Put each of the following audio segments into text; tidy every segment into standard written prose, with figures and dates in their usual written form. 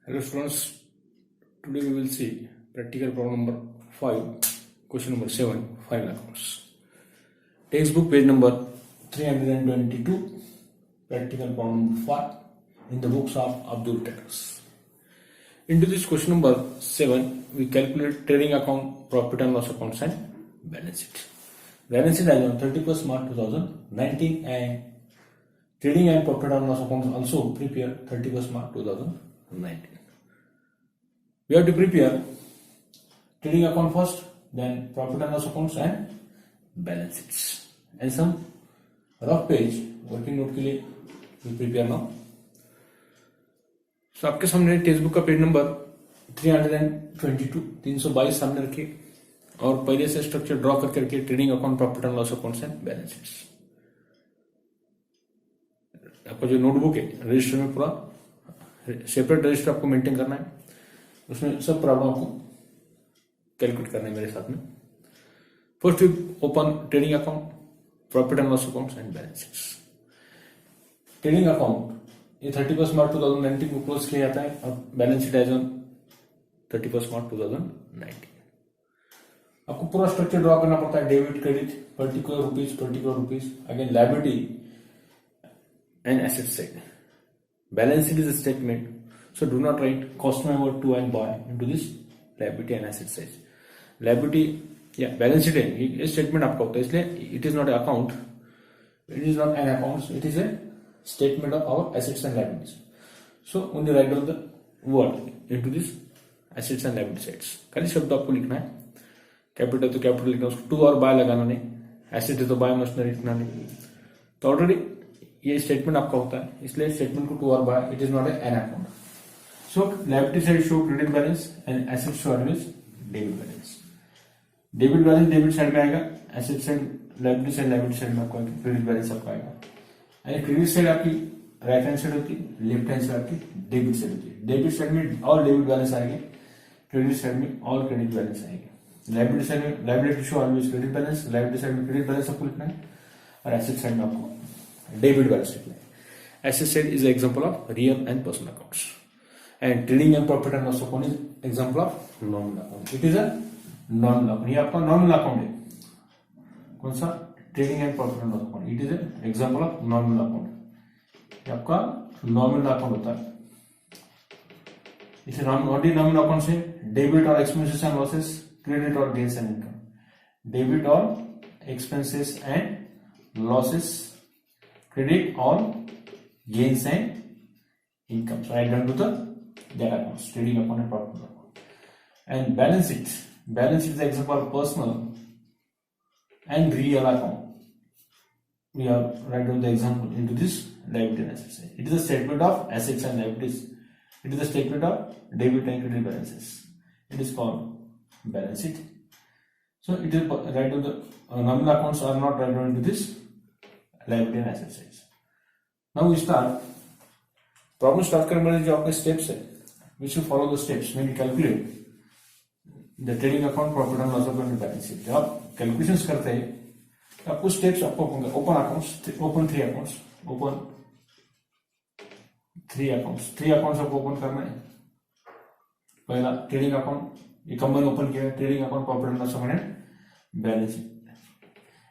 Hello students, today we will see practical problem number 5, question number 7, final accounts. Textbook page number 322, practical problem number 5 in the books of Abdul Tatters. Into this question number 7, we calculate trading account, profit and loss accounts and balance sheet. Balance sheet as on 31st March 2019 and trading and profit and loss accounts also prepare 31st March 2019. We have to prepare trading account first, then profit and loss accounts and balance sheets. And some rough page working note के लिए we prepare now. So आपके सामने text book का page number 322 सामने रखिए और पहले से स्ट्रक्चर ड्रॉ करके trading account, profit and loss accounts and balance sheets. आपका जो नोटबुक है रजिस्टर में पूरा सेपरेट रजिस्टर आपको मेंटेन करना है, उसमें सब प्रॉब्लम आपको कैलकुलेट करना है मेरे साथ में. First we open trading account, profit and loss accounts and balance sheets. Trading account ये 31 मार्च 2019 को क्लोज किया जाता है और बैलेंस शीट एज ऑन 31 मार्च 2019. आपको पूरा स्ट्रक्चर ड्रॉ करना पड़ता है. Debit, credit, particular rupees, again liability and asset side. Balance sheet is a statement, so do not write cost member to and by into this liability and asset side. Liability या balance sheet है, ये statement आपका होता है, इसलिए it is not an account, it is not an account, it is a statement of our assets and liabilities. So only write down the word into this assets and liability sides. खाली शब्द आपको लिखना है. Capital तो capital लिखना है, उसको to और बाय लगाना नहीं. एसेट है तो बाय मशीनरी लिखना नहीं. तो ऑलरेडी ये स्टेटमेंट आपका होता है, इसलिए स्टेटमेंट को टू और by, it is not an account. So liability side show credit balance and asset show always debit balance. Debit balance debit side में आएगा, एसेट साइड लायबिलिटी साइड में आपको क्रेडिट बैलेंस आपका आएगा. एंड क्रेडिट साइड आपकी right hand side होती है, left hand side आपकी डेबिट साइड होती है. डेबिट साइड में ऑल डेबिट बैलेंस आएंगे, क्रेडिट साइड में ऑल क्रेडिट बैलेंस आएंगे. लायबिलिटी साइड में liability show always credit balance, liability side में क्रेडिट बैलेंस आपको लिखना है और एसेट साइड में आपको डेबिट बैलेंस लिखना है. Asset side is an example of real and personal accounts, and trading and profit and loss account is example of nominal account. It is a nominal account. ये आपका nominal account है. कौन सा? Trading and profit and loss account. It is an example of nominal account. ये आपका nominal account होता है. इसे nominal account से debit और expenses and losses, credit और gains and income. Debit और expenses and losses, credit all gains and income. So write down to the that accounts, trading account and profit account. And balance sheet. Balance sheet is the example of personal and real account. We have write down the example into this liability and assets. It is a statement of assets and liabilities. It is a statement of debit and credit balances. It is called balance sheet. So it is write down the nominal accounts are not write down into this liability and asset sides. Now we start. Problem start करने वाले जो आपके steps है, we should follow the steps when we calculate the trading account, profit and loss account and balance sheet. जब आप calculations करते हैं, तो आपको steps आपको open accounts, open three accounts आपको open करना है. पहला trading account, ये कंबाइन open किया है, trading account, profit and loss account and balance sheet.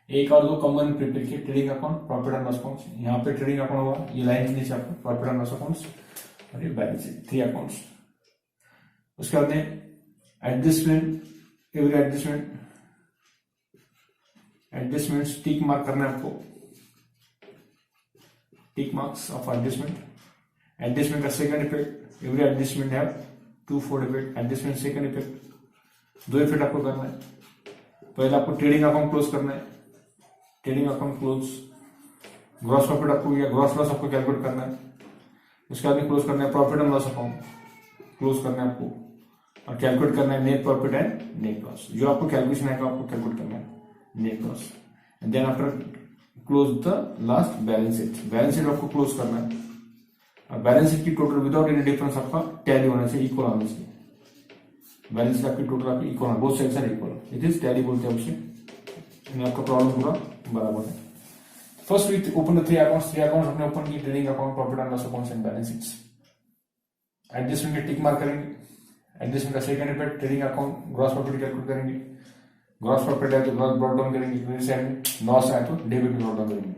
एक और दो कंबाइन प्रिपेयर किए, trading account, profit and loss accounts. यहाँ पे ट्रेडिंग अकाउंट होगा, ये लाइन के नीचे आपको प्रॉफिट एंड लॉस अकाउंट्स और ये बैलेंस शीट, थ्री अकाउंट्स. उसके बाद में adjustment, every adjustments tick mark करना है आपको, tick marks of adjustment. Adjustment का second effect, every adjustment have twofold effect. Adjustment second effect, दो इफेक्ट आपको करना है. पहले आपको ट्रेडिंग अकाउंट क्लोज करना है, trading account close. Gross profit आपको या ग्रॉस लॉस आपको कैलकुलेट करना है. उसके बाद क्लोज करना है profit and loss account, close करना है आपको और कैलकुलेट करना है net profit and net loss. जो आपको कैलकुलेशन आएगा आपको कैलकुलेट करना है net loss. And then after close the last balance sheet. Balance sheet आपको क्लोज करना है और बैलेंस शीट की टोटल विदाउट एनी डिफरेंस आपका टैली होना चाहिए, इक्वल होना चाहिए. बैलेंस शीट आपकी टोटल आपकी equal, both sides are equal. It is tally बोलते हैं उसे. आपका प्रॉब्लम पूरा बराबर है. First we open the three accounts अपने ओपन की, trading account, profit and loss accounts and balance sheets. Adjustment के टिक मार्क करेंगे, एडजस्टमेंट का second effect trading account gross profit calculate करेंगे, ग्रॉस प्रॉफिट है तो ग्रॉस ब्रॉट डाउन करेंगे credit side में, लॉस है तो डेबिट ब्रॉट डाउन करेंगे।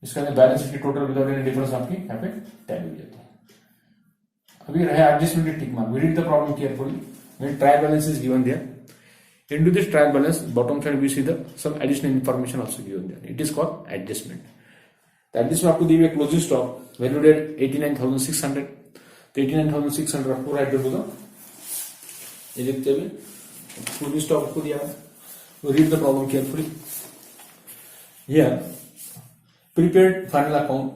इसके अंदर बैलेंस शीट की टोटल विदाउट एनी डिफरेंस आपकी यहाँ पे टैली हो जाता है। अभी रहे एडजस्टमेंट के tick mark, we read the problem carefully, when trial balance is given there, into this trial balance bottom side we see the some additional information also given there, it is called adjustment। तो adjustment आपको दी हुई है closing stock valued at 89,600, तो 89,600 आपको right कर दूंगा, ये देखते हुए क्लोजिंग स्टॉक आपको दिया है। Read the problem carefully, here prepared final account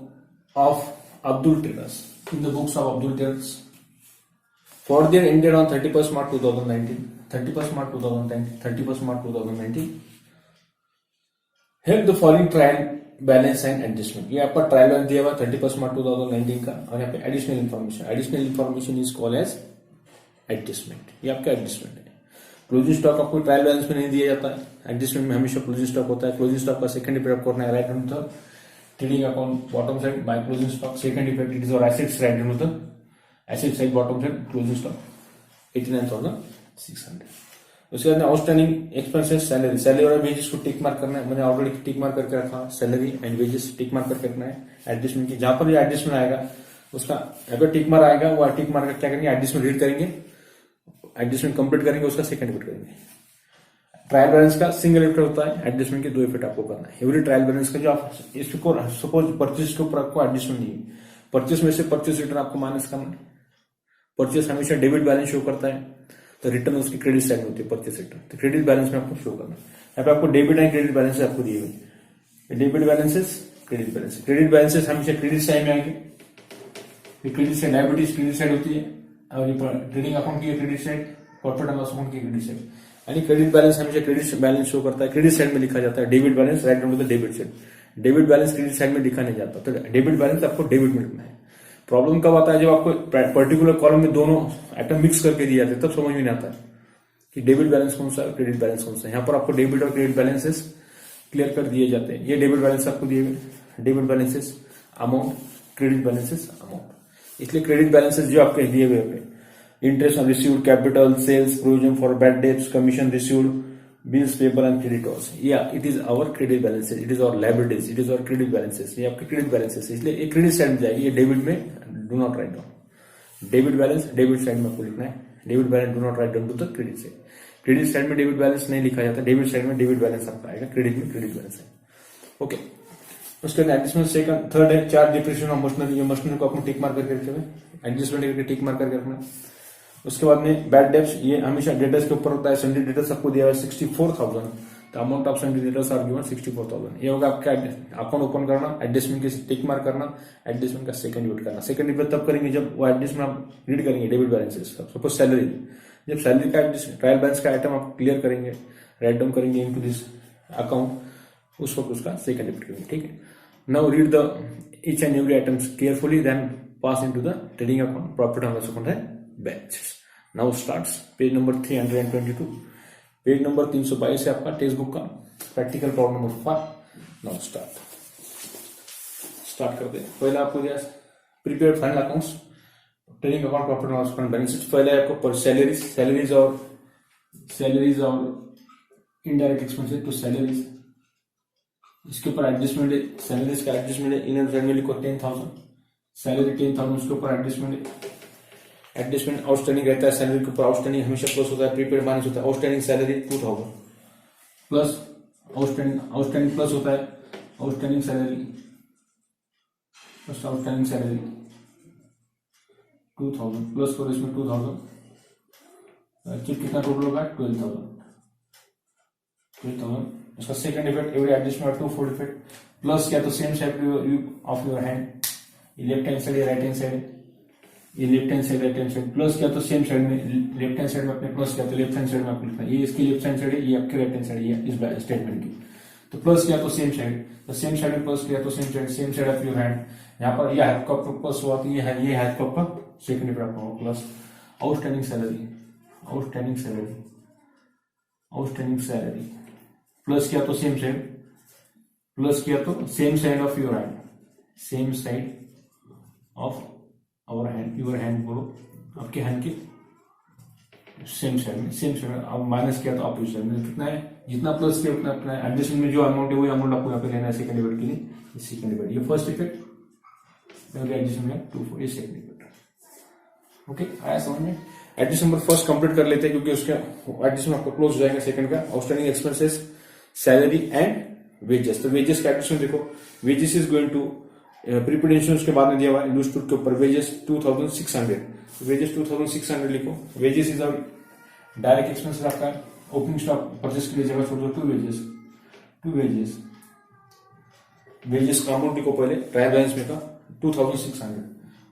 of Abdul Traders in the books of Abdul Traders for the year ended on 31st March 2019, 31st March 2010, 31st March 2019, have the following trial balance and adjustment। ये आपका trial balance दिया हुआ 31st March 2019 का, और यहाँ पे additional information is called as adjustment, ये आपका एडजस्टमेंट है। क्लोजिंग स्टॉक आपको ट्रायल बैलेंस में नहीं दिया जाता है, एडजस्टमेंट में हमेशा क्लोजिंग स्टॉक होता है। क्लोजिंग स्टॉक का सेकंड इफेक्ट करना है right hand the trading account bottom side by closing stock, second effect it is और assets right hand the asset side bottom side closing stock 89,600। उसके बाद आउटस्टैंडिंग एक्सपेंसेस सैलरी और wages को tick mark करना है, मैंने ऑलरेडी टिक मार्क करके रखा, salary and wages tick mark करके रखना है। एडजस्टमेंट की जहां पर भी एडजस्टमेंट आएगा उसका अगर टिक मार्क आएगा वो टिक मार्क क्या करेंगे, एडजस्टमेंट रीड करेंगे, एडजस्टमेंट कंप्लीट करेंगे, उसका सेकंड इफेक्ट करेंगे। ट्रायल बैलेंस का सिंगल इफेक्ट होता है, एडजस्टमेंट के दो इफेक्ट आपको करना है। एवरी ट्रायल बैलेंस का जो आप इसको सपोज परचेज के ऊपर आपको एडजस्टमेंट नहीं है, परचेज में से परचेज रिटर्न आपको माइनस करना है। परचेज हमेशा डेबिट बैलेंस शो करता है, तो रिटर्न उसकी क्रेडिट साइड में होती है परचेज रिटर्न, तो क्रेडिट बैलेंस में आपको शो करना है। यहाँ पे आपको डेबिट एंड क्रेडिट बैलेंस आपको दिए हुए, debit balances credit balance, credit balances हमेशा क्रेडिट साइड में आएंगे, credit side liabilities credit side होती है, और ट्रेडिंग अकाउंट की credit side, profit and loss account की क्रेडिट साइड, यानी क्रेडिट बैलेंस हमेशा क्रेडिट बैलेंस शो करता है, क्रेडिट साइड में लिखा जाता है। Debit balance right hand the debit side, debit balance credit side में लिखा नहीं जाता, तो डेबिट बैलेंस आपको डेबिट में लिखना है। प्रॉब्लम कब आता है, जब आपको पर्टिकुलर कॉलम में दोनों आइटम मिक्स करके दिए जाते हैं, तब समझ में नहीं आता है कि डेबिट बैलेंस कौन सा है क्रेडिट बैलेंस कौन सा है। यहाँ पर आपको डेबिट और क्रेडिट बैलेंसेस क्लियर कर दिए जाते हैं। ये डेबिट बैलेंस आपको दिए हुए, debit balances amount, credit balances amount. इसलिए क्रेडिट बैलेंसेस जो आपके दिए हुए interest on received capital, sales, provision for bad debts, commission received, bills payable and creditors, या it is our credit balances, it is our liabilities, it is our credit balances, ये आपके credit balances, इसलिए ये credit side में जाएगी, ये debit में do not write down. Debit balance debit side में आपको लिखना है, debit balance do not write down to the credit side. Credit side में डेबिट बैलेंस नहीं लिखा जाता, डेबिट साइड में डेबिट बैलेंस आपका आएगा, क्रेडिट में क्रेडिट बैलेंस है। ओके, उसके बाद एडजस्टमेंट सेकंड थर्ड है चार्ज डिप्रिसिएशन ऑफ मशीनरी, ये मशीनरी को आपको टिक मार्क करके रखे हुए, एडजस्टमेंट करके टिक मार्क करके रखना। उसके बाद में बैड डेब्ट्स, ये हमेशा डेटर्स के ऊपर होता है, सन्डी डेटर्स आपको दिया हुआ है 64,000, the amount of sundry debtors are given 64,000। ये होगा आपका अकाउंट ओपन करना, एडजस्टमेंट के टिक मार्क करना, एडजस्टमेंट का सेकंड इफेक्ट करना। सेकंड इफेक्ट तब करेंगे जब वो एडजस्टमेंट आप रीड करेंगे डेबिट बैलेंसेस, सपोज सैलरी, जब सैलरी का ट्रायल बैलेंस का आइटम आप क्लियर करेंगे, राइट डाउन करेंगे इनटू दिस अकाउंट, उस वक्त उसका सेकंड इफेक्ट करेंगे। ठीक है, now read the each and every items carefully, then pass into the trading account, profit and loss account है balances. Now starts page number 322, page number 322 है आपका टेक्स्ट बुक का practical problem number 5। Now start करते हैं। पहले आपको दिया prepaid final accounts, trading account, profit and loss account, balance sheet. पहले आपको सैलरीज और इनडायरेक्ट एक्सपेंसेस टू सैलरीज, इसके ऊपर एडजस्टमेंट है, सैलरीज का एडजस्टमेंट है, इनर साइड में लिखो 10,000, सैलरी 10,000, उसके ऊपर एडजस्टमेंट है, एडजस्टमेंट आउटस्टैंडिंग रहता है, सैलरी के ऊपर आउटस्टैंडिंग हमेशा प्लस होता है, प्रीपेड माइनस होता है, outstanding salary 2,000 plus outstanding plus होता है, outstanding salary plus outstanding salary 2,000 plus करो इसमें 2,000, कितना टोटल होगा 12,000। इसका second effect every adjustment 2 effect, plus क्या तो same side of your hand, left hand side या राइट हैंड साइड, ये left hand side right hand side, plus क्या तो सेम साइड में, लेफ्ट हैंड साइड में अपने प्लस क्या तो लेफ्ट हैंड साइड में आपको लिखना है, ये इसकी लेफ्ट हैंड साइड है, ये आपकी राइट हैंड साइड है इस स्टेटमेंट की, तो प्लस क्या तो सेम साइड, तो सेम साइड में प्लस किया तो same side of your hand, यहाँ पर ये हाथ कप प्लस हुआ तो ये हाथ कप का सेकंड इफेक्ट होगा, प्लस आउटस्टैंडिंग सैलरी प्लस किया तो सेम साइड, प्लस किया तो same side of your hand, same side of our hand, your hand बोलो, आपके हैंड के सेम साइड में अब माइनस किया तो अपोजिट साइड में कितना है, जितना प्लस किया उतना अपना एडजस्टमेंट में जो अमाउंट है वही अमाउंट आपको यहाँ पे लेना है सेकंड डिबेट के लिए। सेकंड डिबेट ये फर्स्ट इफेक्ट, एडजस्टमेंट में 2 4 ये सेकंड डिबेट। ओके, आया समझ में? एडजस्टमेंट नंबर फर्स्ट कंप्लीट कर लेते हैं क्योंकि उसका एडजस्टमेंट आपको क्लोज हो जाएगा सेकंड का। Outstanding expenses, salary and wages. तो वेजेस का एडजस्टमेंट देखो, wages is going to prepaid insurance के बाद में दिया हुआ इंडस्ट्रूड के ऊपर वेजेस 2600, वेजेस 2600 लिखो। वेजेस इज डायरेक्ट एक्सपेंसेस आपका ओपनिंग स्टॉक परचेस के लिए जगह छोड़ दो, टू वेजेस का अमाउंट लिखो पहले ट्रायल बैलेंस में का 2600,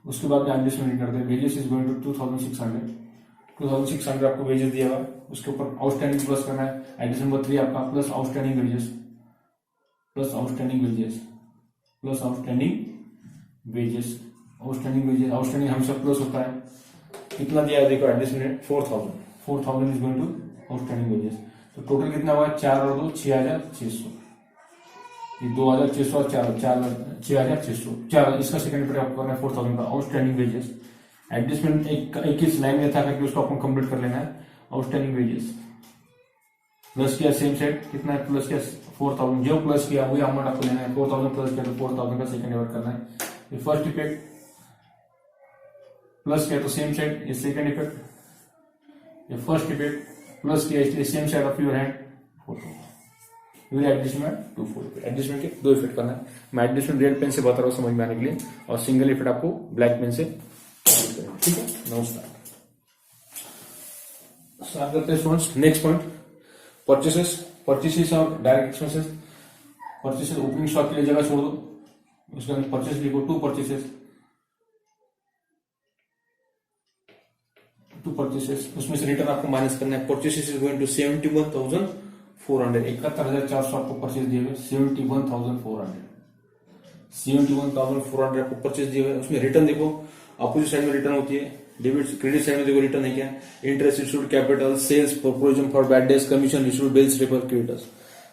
उसके बाद एडजस्टमेंट करते हैं। वेजेस इज गोइंग टू 2600 आपको वेजेस दिया हुआ, उसके ऊपर आउटस्टैंडिंग प्लस करना है। एडजस्टमेंट नंबर 3 आपका प्लस आउटस्टैंडिंग वेजेस, आउटस्टैंडिंग हमेशा प्लस होता है। कितना दिया है देखो adjustment 4000 is going to outstanding wages. तो टोटल कितना हुआ, 4 और 2 6600, ये 2600 और 6600, 4 इसका सेकंड पेपर आपको करना है 4000 का आउटस्टैंडिंग वेजेस। एडजस्टमेंट एक ही लाइन में था करके उसको आपको कंप्लीट कर लेना है। आउटस्टैंडिंग वेजेस प्लस किया सेम साइड, कितना है प्लस किया 4000, जो प्लस किया वही अमाउंट आपको लेना है। 4000 प्लस किया तो 4000 का सेकंड डिवाइड करना है। ये फर्स्ट इफेक्ट प्लस किया तो सेम साइड, ये सेकंड इफेक्ट, ये फर्स्ट इफेक्ट प्लस किया इसलिए same side of your hand 4000। Adjustment 2 adjustment के 2 इफेक्ट करना है। मैं एडजस्टमेंट रेड पेन से बता रहा हूँ समझ में आने के लिए, और सिंगल इफेक्ट आपको ब्लैक पेन से, ठीक है। नमस्कार। नेक्स्ट पॉइंट परचेसेस और direct expenses. Purchases opening stock के लिए जगह छोड़ दो, उसके अंदर परचेस लिखो, टू परचेसेस, उसमें से रिटर्न आपको माइनस करना है। परचेसेस इज गोइंग टू 71,400, 71,400 आपको परचेस दिए हुए, 71,400 आपको परचेस दिए हुए। उसमें रिटर्न देखो, अपोजिट साइड में रिटर्न होती है, डेबिट क्रेडिट साइड में देखो रिटर्न है क्या, interest issued, capital, sales for provision for bad debts, commission issued, bills paper, creditors.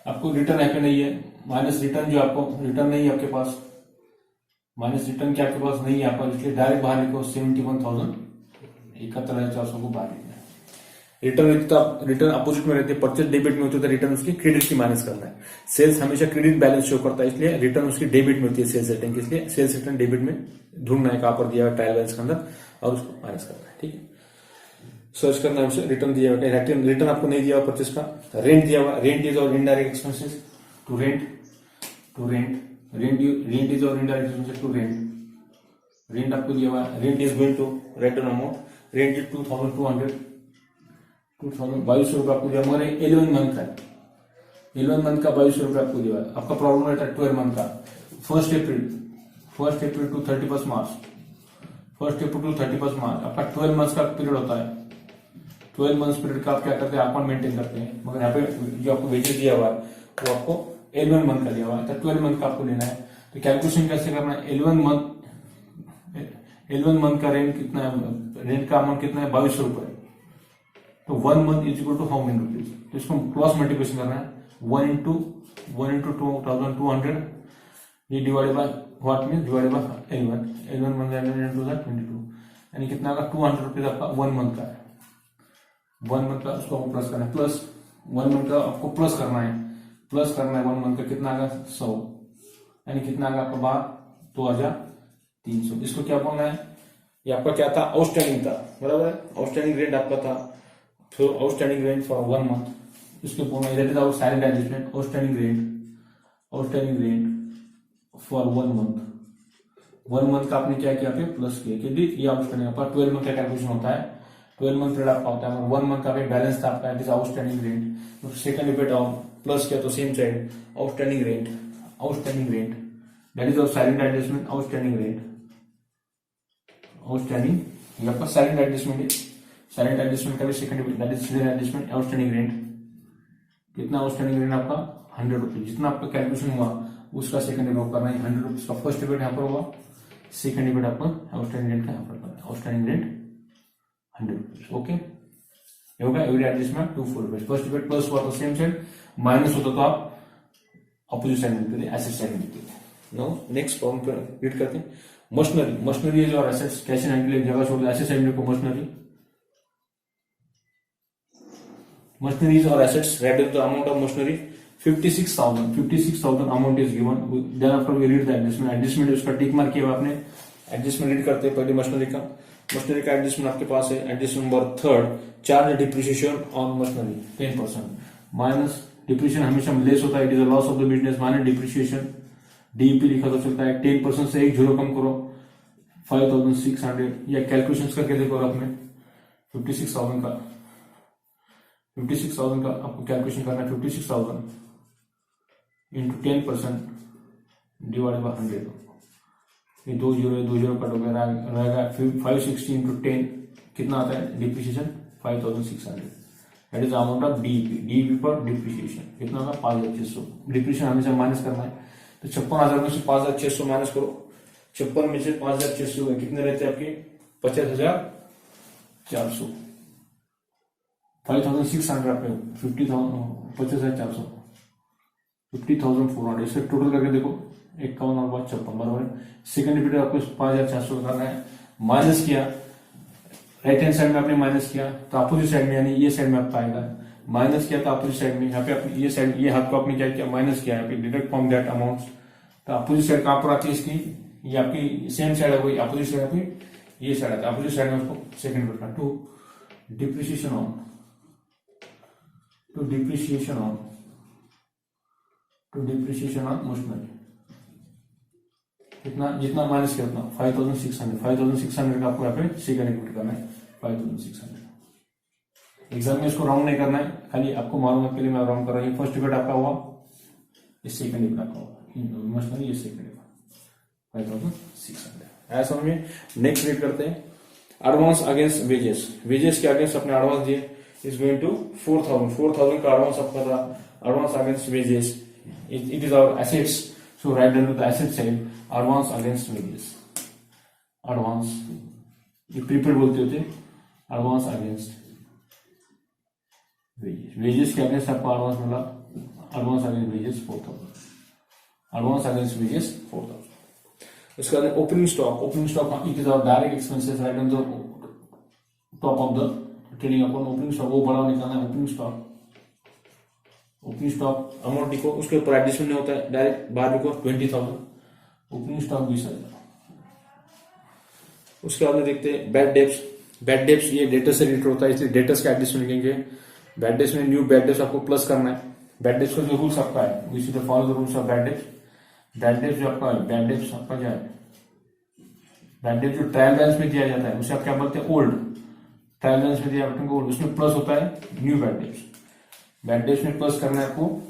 आपको रिटर्न है पे नहीं है, माइनस रिटर्न जो आपको रिटर्न नहीं है आपके पास, माइनस रिटर्न क्या आपके पास नहीं है आपका, इसलिए डायरेक्ट बाहर लिखो 71,400 को बाहर लिखना है। रिटर्न अपोजिट में रहती है, परचेज डेबिट में होती है, रिटर्न उसकी क्रेडिट की माइनस करना है। सेल्स हमेशा क्रेडिट बैलेंस शो करता है, इसलिए रिटर्न उसकी डेबिट में होती है सेल्स रिटर्न की, इसलिए सेल्स रिटर्न डेबिट में ढूंढना है, कहां पर दिया हुआ ट्रायल बैलेंस के अंदर, और उसको माइनस करना है, ठीक है। सर्च करना है उसे, रिटर्न दिया हुआ, रिटर्न आपको नहीं दिया हुआ परचेज का। रेंट दिया हुआ, रेंट इज और indirect expenses to rent is और इनडायरेक्ट एक्सपेंसेस टू रेंट आपको दिया हुआ, rent is going to rent on amount, rent is 2200 2200 रुपये आपको दिया, मगर 11 मंथ का है, 11 मंथ का 2200 रुपये आपको दिया है। आपका प्रॉब्लम रहता है 12 मंथ का, 1 अप्रैल टू 31 मार्च, आपका 12 मंथ का पीरियड होता है। 12 मंथ पीरियड का आप क्या करते हैं, अकाउंट मेंटेन करते हैं, मगर यहाँ पे जो आपको वेजेस दिया हुआ है वो आपको 11 मंथ का दिया हुआ है, तो 12 मंथ का आपको लेना है। तो कैलकुलेशन कैसे करना है, 11 मंथ का रेंट कितना है, रेंट का अमाउंट कितना है 2200 रुपए, तो 1 month is equal to how many rupees, तो इसको क्रॉस मल्टीप्लिकेशन करना है, 1 इंटू 2200, ये divided by what mean divided by 11 month into 22, यानी कितना होगा 200 रुपीज आपका 1 मंथ का है। 1 मंथ का उसको प्लस करना है, प्लस 1 मंथ का आपको प्लस करना है 1 मंथ का कितना आएगा 100, यानी कितना आएगा आपका 2300। इसको क्या बोलना है, ये आपका क्या था, आउटस्टैंडिंग था, बराबर है, आउटस्टैंडिंग रेंट आपका था, तो आउटस्टैंडिंग रेंट फॉर 1 मंथ, इसको बोलना है that is our silent adjustment, outstanding rent for 1 month. 1 month का आपने क्या किया पे प्लस किया, क्योंकि ये आउटस्टैंडिंग आपका 12 मंथ का कैलकुलेशन होता है, 12 मंथ पीरियड आपका होता है, 1 मंथ का बैलेंस था आपका, इट इज आउटस्टैंडिंग रेंट, तो सेकंड इफेक्ट ऑफ प्लस किया तो same side outstanding rent that is our silent adjustment, outstanding ये आपका साइलेंट एडजस्टमेंट है, साइलेंट एडजस्टमेंट का भी second effect that is silent adjustment, outstanding rent, कितना आउटस्टैंडिंग रेंट आपका 100 रुपीज, जितना आपका कैलकुलेशन हुआ उसका सेकंड इफेक्ट करना है 100 रुपीज का, फर्स्ट इफेक्ट यहाँ पर हुआ, सेकंड इफेक्ट आपको आउटस्टैंडिंग रेंट का यहाँ पर करना है, आउटस्टैंडिंग रेंट 100 रुपीज, ओके। ये होगा every adjustment 2 4 rupees, first effect plus हुआ तो सेम साइड, माइनस होता तो आप अपोजिट साइड में लिखते थे, एसेट साइड में लिखते थे। नाउ नेक्स्ट प्रॉब्लम रीड करते हैं, मशीनरी और एसेट्स, कैश इन हैंड के लिए जगह छोड़, एसेट्स एंड को मशीनरीज और assets, write the amount of machinery 56,000 amount is given. Then after we read the adjustment उसका टिक मार्क किया आपने, एडजस्टमेंट रीड करते हैं पहले मशीनरी का एडजस्टमेंट आपके पास है। Adjustment number 3, charge depreciation on machinery 10%, minus depreciation हमेशा लेस होता है, it is a loss of the business, minus depreciation, DEP लिखा तो चलता है। 10% से एक जीरो कम करो, 5,600, या कैलकुलेशन करके देखो आपने 56,000 का आपको कैलकुलेशन करना है। 56,000 इंटू 10% डिवाइड बाय 100, ये 2 जीरो कट हो गया, रहेगा 560 इंटू 10 कितना आता है depreciation 5,600, that is amount of DEP पर डिप्रिसिएशन कितना होगा 5,600। डिप्रिसिएशन हमेशा माइनस करना है, तो 56,000 में से 5,600 माइनस करो, 56 में से 5,600 कितने रहते हैं आपके 50,400, 5,600 आपके 50,400, 50,400, इससे टोटल करके देखो 51 और 56 बराबर है। सेकंड डिप्रिसिएशन आपको 5,400 करना है, माइनस किया राइट हैंड साइड में आपने माइनस किया तो अपोजिट साइड में यानी ये साइड में आपका आएगा, माइनस किया तो अपोजिट साइड में, यहाँ पे आपने ये साइड ये हाथ को आपने क्या किया माइनस किया, यहाँ पे डिडक्ट फ्रॉम दैट अमाउंट, तो अपोजिट साइड कहां पर आती है इसकी, ये आपकी सेम साइड है वही अपोजिट साइड आपकी ये साइड आता है, अपोजिट साइड में उसको सेकंड करना। टू डिप्रिसिएशन ऑन मशीनरी कितना, जितना माइनस किया उतना 5,600 का आपको यहाँ पे सेकंड इंक्लूड करना है 5,600। एग्जाम में इसको राउंड नहीं करना है, खाली आपको मालूम है के लिए मैं राउंड कर रहा हूँ। फर्स्ट डिबेट आपका हुआ, ये सेकंड डिबेट आपका हुआ, मशीनरी ये सेकंड डिबेट 5,600 ऐसा समझिए। नेक्स्ट रीड करते हैं, एडवांस अगेंस्ट वेजेस के अगेंस्ट अपने एडवांस दिए इज गोइंग टू 4,000 का एडवांस आपका था, advance against wages it is our assets, so write down the asset side advance against wages, advance ये प्रीपेड बोलते होते, एडवांस अगेंस्ट वेजेस के अगेंस्ट आपको एडवांस मिला, advance against wages 4,000, advance against wages 4,000। इसके बाद opening stock it is our direct expenses write on the top of the trading account. Opening stock वो बड़ा निकालना है, ओपनिंग स्टॉक अमाउंट लिखो, उसके ऊपर एडजस्टमेंट नहीं होता है, डायरेक्ट बाहर लिखो 20,000, ओपनिंग स्टॉक 20,000। उसके बाद में देखते हैं बैड डेब्ट्स ये डेटर्स से रिलेटेड होता है, इसलिए डेटर्स का एडजस्टमेंट लिखेंगे। बैड डेब्ट्स में न्यू बैड डेब्ट्स आपको प्लस करना है, बैड डेब्ट्स का जो रूल्स आपका है we should follow the rules of bad debts. Bad debts जो आपका है, बैड डेब्ट्स आपका क्या है, बैड डेब्ट्स जो ट्रायल बैलेंस में दिया जाता है उसे आप क्या बोलते हैं ओल्ड, ट्रायल बैलेंस में दिया आपको ओल्ड, उसमें प्लस होता है new bad debts. Bad debts में प्लस करना है आपको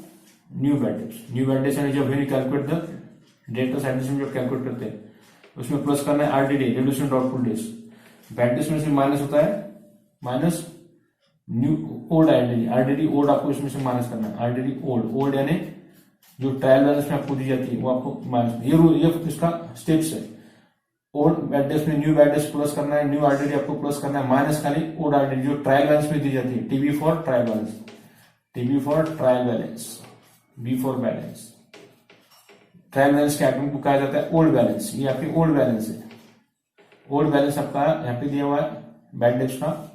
न्यू बैड डेब्ट्स यानी जब we calculate the debtors adjustment जब कैलकुलेट करते हैं उसमें प्लस करना है RDD reducing doubtful debts. Bad debts में से माइनस होता है minus new old RDD old आपको इसमें से माइनस करना है, आरडीडी ओल्ड यानी जो ट्रायल बैलेंस में आपको दी जाती है वो आपको माइनस, ये रूल ये इसका स्टेप्स है। ओल्ड बैड डेब्ट्स में न्यू बैड डेब्ट्स प्लस करना है, न्यू आरडीडी आपको प्लस करना है, माइनस खाली ओल्ड आरडीडी जो ट्रायल बैलेंस में दी जाती है, TB for trial balance, TB for trial balance, B for balance. Trial balance के आइटम को कहा जाता है ओल्ड बैलेंस, ये आपकी ओल्ड बैलेंस है, ओल्ड बैलेंस आपका यहाँ पे दिया हुआ है बैड डेब्ट्स का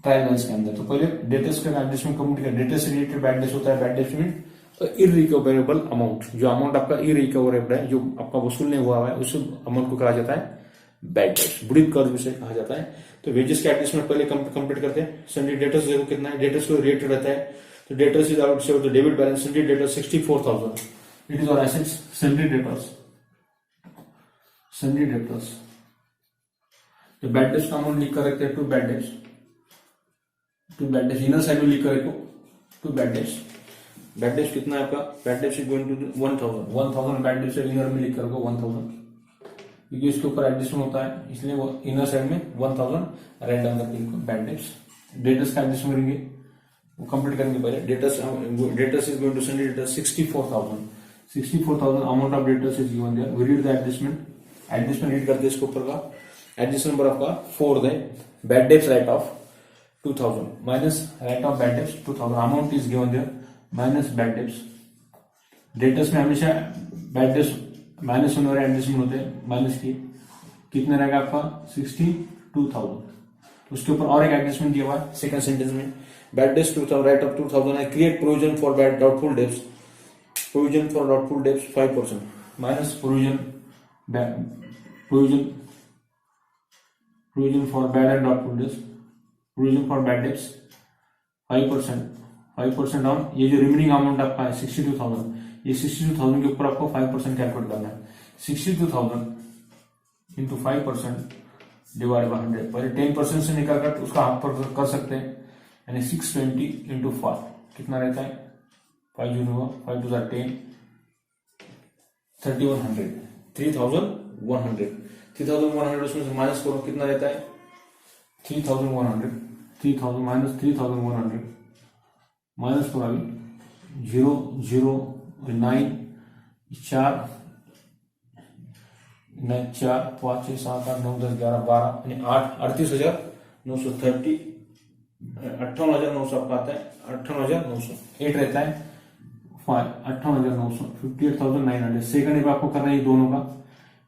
ट्रायल बैलेंस के अंदर। तो पहले डेटर्स का एडजस्टमेंट कंप्लीट कर, डेटर्स से रिलेटेड बैड डेब्ट्स होता है, बैड डेब्ट्स में इररिकवरेबल अमाउंट, जो अमाउंट आपका इररिकवरेबल है जो आपका वसूल नहीं हुआ है उस अमाउंट को कहा जाता है बैड डेब्ट्स, बुढ़ित कर्ज उसे कहा जाता है। तो वेजेस के एडजस्टमेंट पहले कंप्लीट करते हैं। सन्डी डेटर्स देखो कितना है, डेटर्स को रिलेटेड रहता है, तो डेटर्स इज आउट से debit balance, sundry debtors 64,000 it is our assets, sundry debtors तो बैड डेब्ट्स का अमाउंट लिख कर रखते हैं to bad debts inner side में लिख कर रखो to bad debts. Bad debts कितना है आपका, bad debts is going to 1,000 bad debts inner में लिख कर रखो 1,000 क्योंकि इसके ऊपर एडजस्टमेंट होता है इसलिए वो इनर साइड में 1,000 राइट डाउन करके बैड डेब्ट्स। डेटर्स का एडजस्टमेंट करेंगे वो कंप्लीट करेंगे पहले। Debtors is going to send debtors 64,000 amount of debtors is given there. We read the adjustment read करते हैं इसके ऊपर का एडजस्टमेंट नंबर आपका 4 the bad debts write off 2,000 minus write off bad debts 2,000 amount is given there minus bad debts. Debtors में हमेशा bad debts minus होने वाले एडजस्टमेंट होते हैं, माइनस किए, कितना रहेगा आपका 62,000। उसके ऊपर और एक एडजस्टमेंट दिया हुआ है सेकंड सेंटेंस में, बैड डेट्स 2000, राइट ऑफ 2000 है, create provision for bad doubtful debts, provision for doubtful debts 5%, minus provision for bad and doubtful debts, provision for bad dates 5% down. ये जो रिमेनिंग अमाउंट आपका है 62,000, ये 62,000 के ऊपर आपको 5% कैलकुलेट करना है। 62,000 इंटू 5% डिवाइड बाय 100, पहले 10% से निकाल कर उसका हाफ पर कर सकते हैं, यानी 620 इंटू 5 कितना रहता है, 5 जून हुआ, 5 टू 10, 3100, 3100 उसमें से माइनस करो, कितना रहता है 3,100 माइनस 3,100 माइनस करो अभी 0 0 9 4 5 6 7 8 9 10 11 12 यानी 38,930, 58,900 आपका आता है, 58,900 8 रहता है 5, 58,900, 58,900। सेकंड एबेट आपको करना है ये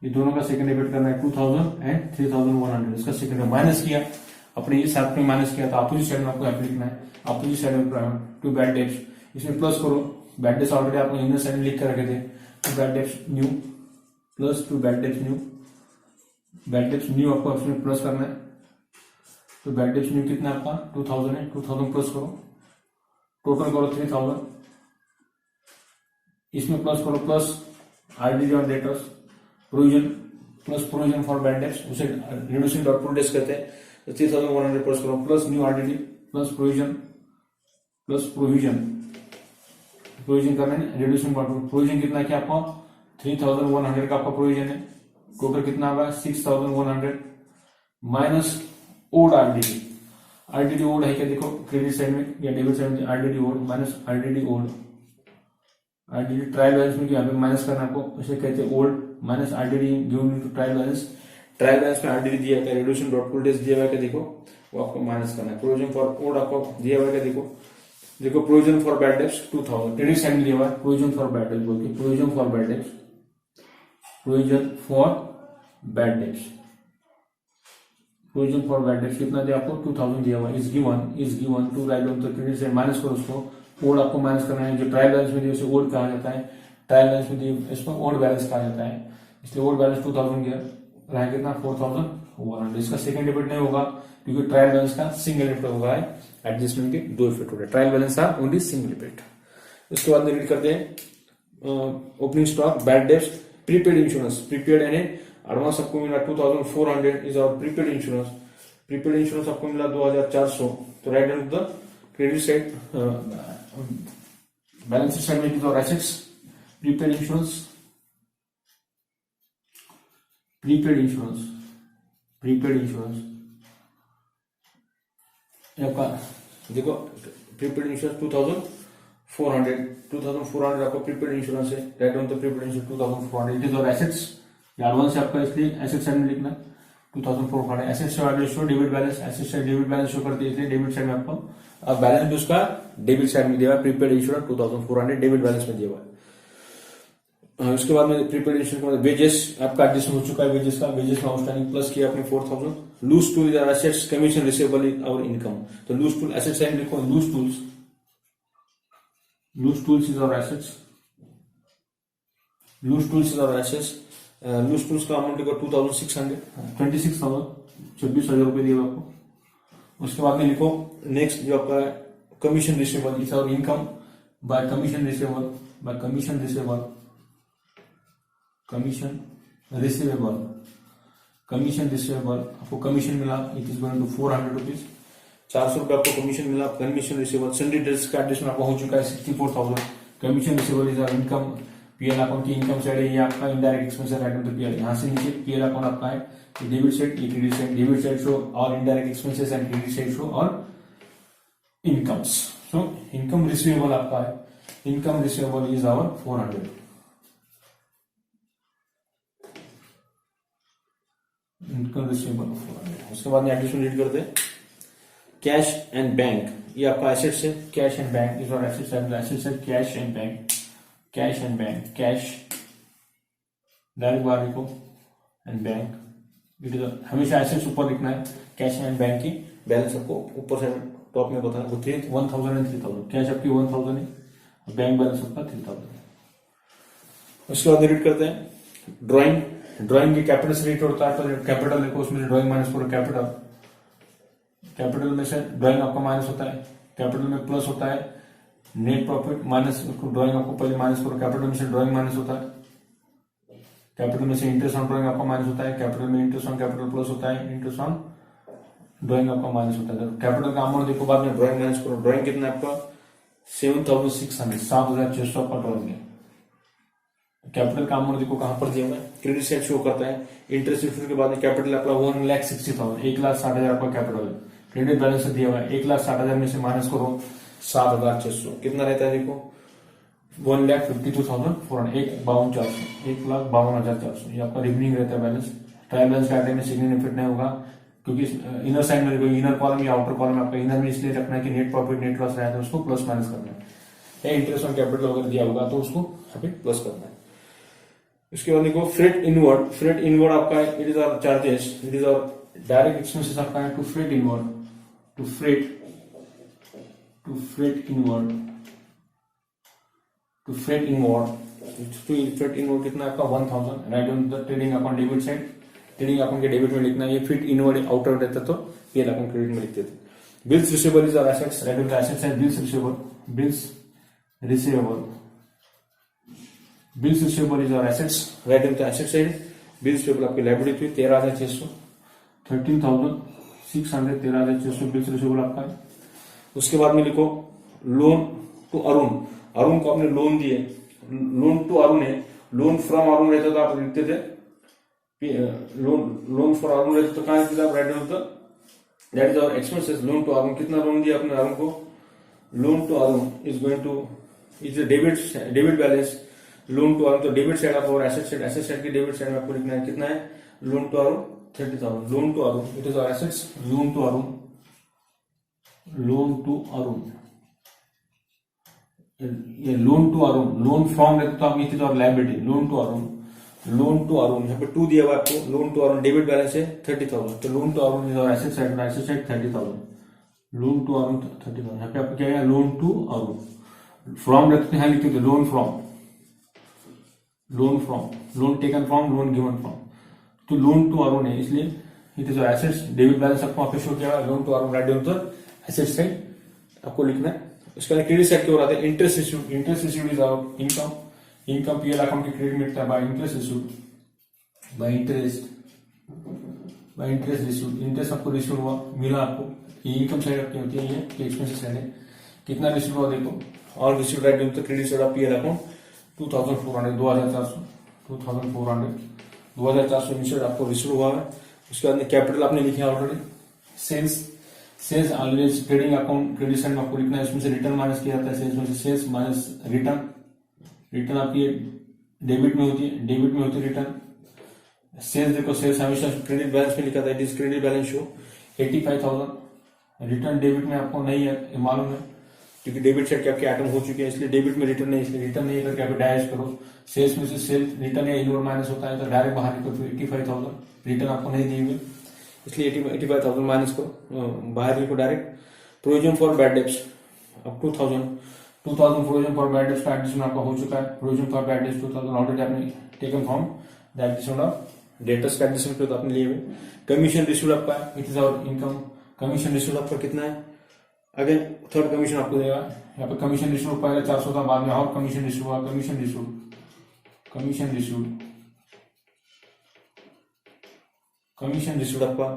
दोनों का सेकंड एबेट करना है 2,000 एंड 3,100, इसका सेकंड माइनस किया, अपने ये साथ में माइनस किया, तो अपोजिट साइड में आपको एप्लाई लिखना है, अपोजिट साइड में टू बैड डेट्स, इसमें प्लस करो, बैड डेट्स ऑलरेडी आपको इनर साइड में लिख कर रखे थे, to bad debts new plus to bad debts new आपको इसमें प्लस करना है, तो बैड डेट्स न्यू कितना आपका 2,000 है, 2,000 प्लस करो, टोटल करो 3,000, इसमें प्लस करो, प्लस आरडीडी और debtors, provision plus provision for bad dates, उसे रिड्यूसिंग डाउटफुल डेट्स कहते हैं, तो 3,100 प्लस करो, plus new RDD plus provision करना है, रिड्यूसिंग डाउटफुल, प्रोविजन कितना क्या आपको 3,100 का आपका प्रोविजन है, टोटल कितना होगा 6,100 माइनस ओल्ड आरडीडी ओल्ड है क्या, देखो क्रेडिट साइड में या डेबिट साइड में RDD old minus RDD old, RDD trial balance में यहाँ पे माइनस करना आपको, उसे कहते हैं old minus RDD given to trial balance, trial balance में आरडीडी दिया है, रिड्यूसिंग डाउटफुल डेट्स दिया हुआ है, देखो वो आपको माइनस करना है, प्रोविजन फॉर ओल्ड आपको दिया हुआ है, देखो provision for bad dates 2,000, credit side में दिया हुआ है प्रोविजन फॉर बैड डेट्स, बोल के प्रोविजन फॉर बैड डेट्स कितना दिया आपको 2,000 दिया हुआ, is given to write down, तो क्रेडिट साइड माइनस करो उसको, ओल्ड आपको माइनस करना है, जो ट्रायल बैलेंस में दिया उसे ओल्ड कहा जाता है, ट्रायल बैलेंस में दिया इसको ओल्ड बैलेंस कहा जाता है, इसलिए ओल्ड बैलेंस 2,000 गया, रहा कितना 4,100, इसका सेकंड डिबिट नहीं होगा क्योंकि ट्रायल बैलेंस का सिंगल डिबिट होगा है, एडजस्टमेंट के दो इफेक्ट हो रहे, ट्रायल बैलेंस का ओनली सिंगल डिबिट। उसके बाद में रीड करते हैं opening stock, bad debts, prepaid insurance, prepaid यानी एडवांस आपको मिला 2,400 इज आवर प्रीपेड इंश्योरेंस आपको मिला 2,400, तो write down the credit side, balance side में is our assets, prepaid insurance आपका देखो प्रीपेड इंश्योरेंस 2,400 आपका प्रीपेड इंश्योरेंस है, write on the prepaid insurance 2,400, it is और एसेट्स, एडवांस है आपका, इसलिए एसेट साइड में लिखना 2,400, asset side show debit balance, asset side debit balance show करती है, इसलिए डेबिट साइड में आपको अब बैलेंस भी उसका डेबिट साइड में दिया हुआ है, प्रीपेड इंश्योरेंस 2,400 डेबिट बैलेंस में दिया हुआ है। उसके बाद में प्रीपेड इंश्योरेंस के बाद वेजेस आपका एडजस्ट हो चुका है, वेजेस में आउटस्टैंडिंग प्लस किया आपने 4,000, loose tool is assets, commission receivable is our income, तो लूज टूल एसेट साइड लिखो, loose tools is our assets, loose tools का अमाउंट लिखो 2,600, 26,000 रुपए दिए आपको। उसके बाद में लिखो नेक्स्ट जो आपका commission receivable is our income by commission receivable आपको कमीशन मिला, it is going to 400 rupees, 400 रुपए आपको कमीशन मिला, कमीशन रिसीवेबल, सन्डी डेट्स का एडजस्टमेंट आपका हो चुका है 64,000, commission receivable is our income, PL account की इनकम साइड है, ये आपका इनडायरेक्ट एक्सपेंस आइटम, तो पीएल यहाँ से नीचे पीएल अकाउंट आपका है, डेबिट साइड, ये credit side, debit side show और indirect expenses and credit side show और इनकम्स, सो इनकम रिसीवेबल आपका है, income receivable is our 400, income receivable 400। उसके बाद में एडिशन रीड करते हैं कैश एंड बैंक, ये आपका एसेट्स है, कैश एंड बैंक इज और एसेट्स है, cash and bank, cash direct बाहर लिखो एंड बैंक, इट इज हमेशा एसेट्स ऊपर लिखना है, कैश एंड बैंक की बैलेंस आपको ऊपर से टॉप में बताना। 1000 एंड 3000, कैश आपकी 1000 है, बैंक बैलेंस आपका 3000। उसके बाद रीड करते हैं ड्राइंग। ड्राइंग की कैपिटल से रीड होता है, तो कैपिटल लिखो, उसमें से ड्राइंग माइनस करो कैपिटल, कैपिटल में से ड्राइंग आपका माइनस होता है, कैपिटल में प्लस होता है, नेट प्रॉफिट माइनस ड्राइंग आपको पहले माइनस करो, कैपिटल में से ड्राइंग माइनस होता है, कैपिटल में से इंटरेस्ट ऑन ड्राइंग आपका माइनस होता है, कैपिटल में इंटरेस्ट ऑन कैपिटल प्लस होता है, इंटरेस्ट ऑन ड्राइंग आपका माइनस होता है। कैपिटल का अमाउंट देखो, बाद में ड्राइंग माइनस करो, ड्राइंग कितना आपका 7600, 7600 आपका ड्राइंग है। कैपिटल का अमाउंट देखो कहां पर दिया हुआ है, क्रेडिट साइड शो करता है, इंटरेस्ट रिसीव के बाद में कैपिटल आपका 1,60,000, 1,60,000 आपका कैपिटल है, क्रेडिट बैलेंस दिया हुआ है, 1,60,000 में से माइनस करो 7,600, कितना रहता है देखो 1,52,400, 1,52,400, ये आपका रिमेनिंग रहता है बैलेंस। ट्रायल बैलेंस का टाइम में सिग्निफिकेंट नहीं होगा, क्योंकि इनर साइड में देखो, इनर कॉलम या आउटर कॉलम आपका इनर में इसलिए रखना है कि नेट प्रॉफिट नेट लॉस रहता है, उसको प्लस माइनस करना है, या इंटरेस्ट ऑन कैपिटल वगैरह दिया होगा तो उसको यहाँ पे प्लस करना है। उसके बाद देखो फ्रेट इनवर्ड, फ्रेट इनवर्ड आपका it is our charges, it is our direct expenses आपका है to freight inward, to freight inward, to freight inward कितना आपका 1000, write on the trading account debit side, trading account के debit में लिखना है, ये फिट इनवर्ड आउटर रहता तो पीएल अकाउंट क्रेडिट में लिखते थे। Bills receivable is our assets, write on the assets side bills receivable, bills receivable is our assets, write on the asset side, bills payable आपकी लायबिलिटी थी 13,600, 13,600, 13,600 bills receivable आपका है। उसके बाद में लिखो लोन टू अरुण, अरुण को आपने लोन दिए, लोन टू अरुण है, लोन फ्रॉम अरुण रहता तो आप लिखते थे लोन फॉर अरुण रहता तो कहां लिखते थे आप, write on the that is our expenses. Loan to Arun, कितना लोन दिया आपने अरुण को, loan to Arun is going to is debit balance, loan to Arun तो debit side of our asset side की डेबिट साइड में आपको लिखना है, कितना है loan to Arun 30,000, loan to Arun it is our assets, loan to Arun, ये loan to Arun, loan from रहता तो आप it is our liability, loan to Arun यहाँ पे 2 दिया हुआ आपको, loan to Arun debit balance है 30,000, तो loan to Arun is our asset side 30,000, loan to Arun 30,000, यहाँ पे आपको क्या है लोन टू अरुण, फ्रॉम रहते तो यहाँ लिखते थे loan from, loan taken from, loan given from, तो लोन टू अरुण है इसलिए it is assets, debit balance आपको वहां पे शो किया loan to Arun, write on the asset side आपको लिखना है। उसके बाद क्रेडिट साइड की ओर आते हैं, interest received, interest received is our income, income PL account की क्रेडिट मिलता है by interest received, by interest received, interest आपको रिसीव हुआ मिला आपको, ये इनकम साइड आपकी होती है, ये एक्सपेंसेस साइड है, कितना रिसीव हुआ देखो, all receive write on the credit side of PL account 2,400, 2,400 instead आपको रिसीव हुआ है। उसके बाद कैपिटल आपने लिखे already, sales always trading account credit side में आपको लिखना है, इसमें से रिटर्न माइनस किया जाता है, सेल्स में से सेल्स माइनस रिटर्न आपकी डेबिट में होती है, रिटर्न। सेल्स देखो, सेल्स हमेशा क्रेडिट बैलेंस में लिखा था, it is credit balance show 85,000, return debit में आपको नहीं है ये मालूम है, क्योंकि डेबिट साइड के आपके आइटम हो चुके हैं, इसलिए डेबिट में रिटर्न नहीं, इसलिए रिटर्न नहीं करके आप डायरेक्ट करो, सेल्स में से सेल्स रिटर्न या इनवर्ड माइनस होता है तो डायरेक्ट बाहर निकलो, 85,000 रिटर्न आपको नहीं दिए हुए, इसलिए 85,000 माइनस करो, बाहर निकलो direct. Provision for bad debts अब 2,000 प्रोविजन फॉर बैड डेब्ट्स का एडिशन आपका हो चुका है, provision for bad debts 2,000 already आपने taken from the addition of debtors का एडिशन पे तो आपने लिए हुए। कमीशन रिसीव्ड आपका it is our income, commission received आपका कितना है, अगेन थर्ड कमीशन आपको देगा, यहाँ पे कमीशन रिसीव्ड पहले 400 था, बाद में और कमीशन रिसीव्ड हुआ, कमीशन रिसीव्ड आपका